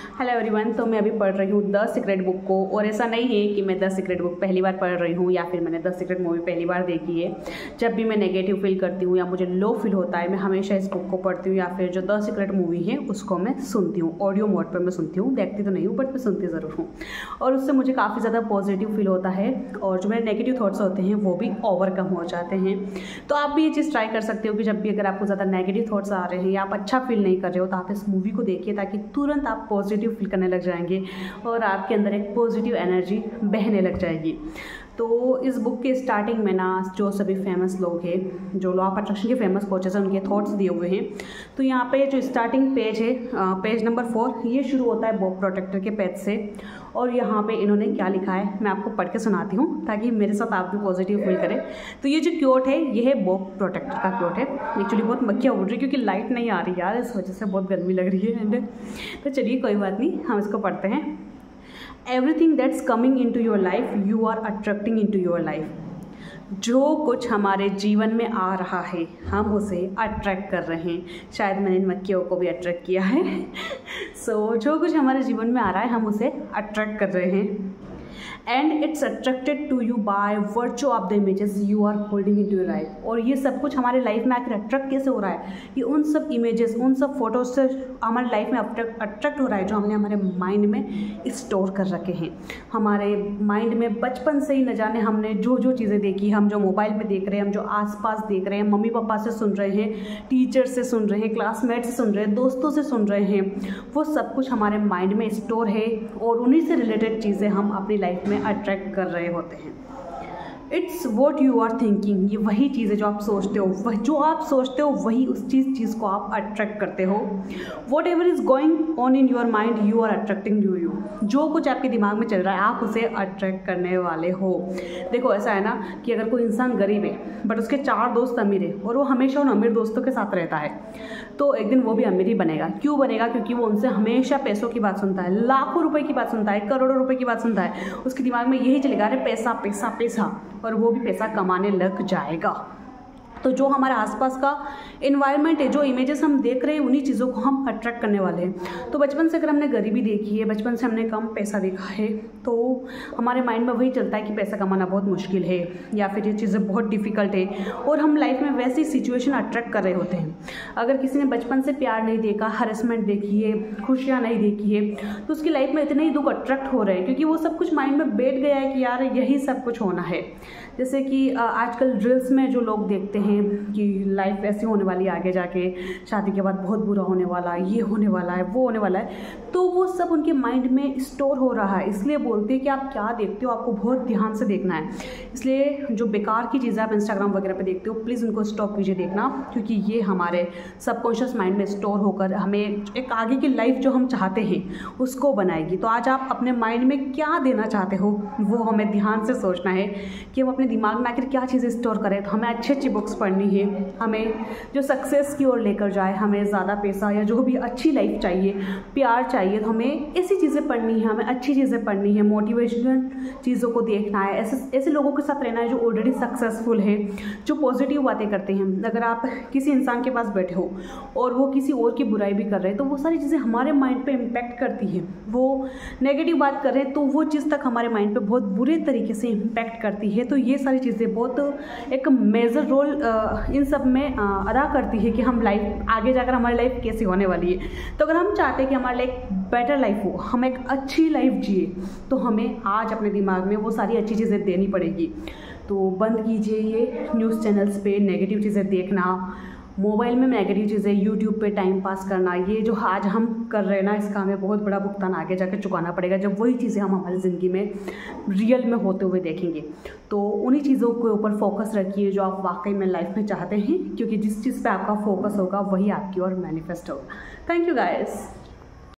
Hello everyone. तो मैं अभी पढ़ रही हूँ द सीक्रेट बुक को, और ऐसा नहीं है कि मैं द सीक्रेट बुक पहली बार पढ़ रही हूँ या फिर मैंने द सीक्रेट मूवी पहली बार देखी है। जब भी मैं नेगेटिव फील करती हूँ या मुझे लो फील होता है, मैं हमेशा इस बुक को पढ़ती हूँ या फिर जो द सीक्रेट मूवी है उसको मैं सुनती हूँ। ऑडियो मोड पर मैं सुनती हूँ, देखती तो नहीं हूँ बट मैं सुनती ज़रूर हूँ, और उससे मुझे काफ़ी ज़्यादा पॉजिटिव फील होता है और जो मेरे नेगेटिव थॉट्स होते हैं वो भी ओवरकम हो जाते हैं। तो आप भी ये चीज़ ट्राई कर सकते हो कि जब भी अगर आपको ज़्यादा नेगेटिव थॉट्स आ रहे हैं या आप अच्छा फील नहीं कर रहे हो तो आप इस मूवी को देखिए, ताकि तुरंत आप पॉजिटिव फील करने लग जाएंगे और आपके अंदर एक पॉजिटिव एनर्जी बहने लग जाएगी। तो इस बुक के स्टार्टिंग में ना जो सभी फेमस लोग हैं, जो लॉ ऑफ अट्रैक्शन के फेमस कोचेस हैं, उनके थॉट्स दिए हुए हैं। तो यहाँ पे जो स्टार्टिंग पेज है, पेज नंबर 4, ये शुरू होता है बॉब प्रोटेक्टर के पेज से। और यहाँ पे इन्होंने क्या लिखा है मैं आपको पढ़ के सुनाती हूँ ताकि मेरे साथ आप भी पॉजिटिव फील करें। तो ये जो क्योट है ये है बॉब प्रोटेक्टर का क्योट है। एक्चुअली बहुत मक्खियाँ उड़ रही क्योंकि लाइट नहीं आ रही यार, इस वजह से बहुत गर्मी लग रही है। एंड तो चलिए कोई बात नहीं, हम इसको पढ़ते हैं। Everything that's coming in to your life you are attracting in to your life. जो कुछ हमारे जीवन में आ रहा है हम उसे अट्रैक्ट कर रहे हैं। शायद मैंने इन मक्खियों को भी अट्रैक्ट किया है। जो कुछ हमारे जीवन में आ रहा है हम उसे अट्रैक्ट कर रहे हैं। And it's attracted to you by virtue of the images you are holding in to your life. और ये सब कुछ हमारे लाइफ में आकर अट्रैक्ट कैसे हो रहा है? ये उन सब इमेजेस, उन सब फोटोज से हमारे लाइफ में अट्रैक्ट हो रहा है जो हमने हमारे माइंड में स्टोर कर रखे हैं। हमारे माइंड में बचपन से ही न जाने हमने जो जो चीज़ें देखी, हम जो मोबाइल पे देख रहे हैं, हम जो आसपास देख रहे हैं, मम्मी पापा से सुन रहे हैं, टीचर से सुन रहे हैं, क्लासमेट से सुन रहे हैं, दोस्तों से सुन रहे हैं, वो सब कुछ हमारे माइंड में स्टोर है और उन्हीं से रिलेटेड चीज़ें हम अपनी लाइफ में अट्रैक्ट कर रहे होते हैं। It's what you are thinking. ये वही चीज़ है जो आप सोचते हो, वह जो आप सोचते हो वही उस चीज़ को आप अट्रैक्ट करते हो। Whatever is going on in your mind you are attracting to you. जो कुछ आपके दिमाग में चल रहा है आप उसे अट्रैक्ट करने वाले हो। देखो ऐसा है ना कि अगर कोई इंसान गरीब है बट उसके 4 दोस्त अमीर है और वो हमेशा उन अमीर दोस्तों के साथ रहता है, तो एक दिन वो भी अमीर ही बनेगा। क्यों बनेगा? क्योंकि वो उनसे हमेशा पैसों की बात सुनता है, लाखों रुपए की बात सुनता है, करोड़ों रुपए की बात सुनता है। उसके दिमाग में यही चलेगा, अरे पैसा पैसा पैसा, और वो भी पैसा कमाने लग जाएगा। तो जो हमारे आसपास का इन्वायरमेंट है, जो इमेजेस हम देख रहे हैं, उन्हीं चीज़ों को हम अट्रैक्ट करने वाले हैं। तो बचपन से अगर हमने गरीबी देखी है, बचपन से हमने कम पैसा देखा है, तो हमारे माइंड में वही चलता है कि पैसा कमाना बहुत मुश्किल है या फिर ये चीज़ें बहुत डिफ़िकल्ट है, और हम लाइफ में वैसी सिचुएशन अट्रैक्ट कर रहे होते हैं। अगर किसी ने बचपन से प्यार नहीं देखा, हरेसमेंट देखी है, खुशियाँ नहीं देखी है, तो उसकी लाइफ में इतने ही दुख अट्रैक्ट हो रहे हैं क्योंकि वो सब कुछ माइंड में बैठ गया है कि यार यही सब कुछ होना है। जैसे कि आजकल रील्स में जो लोग देखते हैं कि लाइफ ऐसी होने वाली है, आगे जाके शादी के बाद बहुत बुरा होने वाला है, ये होने वाला है, वो होने वाला है, तो वो सब उनके माइंड में स्टोर हो रहा है। इसलिए बोलते हैं कि आप क्या देखते हो आपको बहुत ध्यान से देखना है। इसलिए जो बेकार की चीज़ें आप इंस्टाग्राम वगैरह पे देखते हो प्लीज़ उनको स्टॉप कीजिए देखना, क्योंकि ये हमारे सबकॉन्शियस माइंड में स्टोर होकर हमें एक आगे की लाइफ जो हम चाहते हैं उसको बनाएगी। तो आज आप अपने माइंड में क्या देना चाहते हो वो हमें ध्यान से सोचना है कि हम अपने दिमाग में आखिर क्या चीज़ें स्टोर करें। तो हमें अच्छी अच्छी बुक्स पढ़नी है, हमें जो सक्सेस की ओर लेकर जाए, हमें ज़्यादा पैसा या जो भी अच्छी लाइफ चाहिए, प्यार चाहिए, तो हमें ऐसी चीज़ें पढ़नी है, हमें अच्छी चीज़ें पढ़नी है, मोटिवेशनल चीज़ों को देखना है, ऐसे लोगों के साथ रहना है जो ऑलरेडी सक्सेसफुल है, जो पॉजिटिव बातें करते हैं। अगर आप किसी इंसान के पास बैठे हो और वो किसी और की बुराई भी कर रहे हैं तो वो सारी चीज़ें हमारे माइंड पे इम्पैक्ट करती हैं। वो नेगेटिव बात कर रहे हैं तो वो चीज़ तक हमारे माइंड पे बहुत बुरे तरीके से इम्पैक्ट करती है। तो ये सारी चीज़ें बहुत एक मेजर रोल इन सब में अदा करती है कि हम लाइफ आगे जाकर हमारी लाइफ कैसी होने वाली है। तो अगर हम चाहते हैं कि हमारी लाइफ बेटर लाइफ हो, हम एक अच्छी लाइफ जिए, तो हमें आज अपने दिमाग में वो सारी अच्छी चीज़ें देनी पड़ेगी। तो बंद कीजिए ये न्यूज़ चैनल्स पे नेगेटिव चीज़ें देखना, मोबाइल में नेगेटिव चीज़ें, यूट्यूब पे टाइम पास करना। ये जो आज हम कर रहे हैं ना, इसका हमें बहुत बड़ा भुगतान आगे जाकर चुकाना पड़ेगा जब वही चीज़ें हम हमारी ज़िंदगी में रियल में होते हुए देखेंगे। तो उन्हीं चीज़ों के ऊपर फोकस रखिए जो आप वाकई में लाइफ में चाहते हैं, क्योंकि जिस चीज़ पे आपका फोकस होगा वही आपकी ओर मैनिफेस्ट होगा। Thank you guys.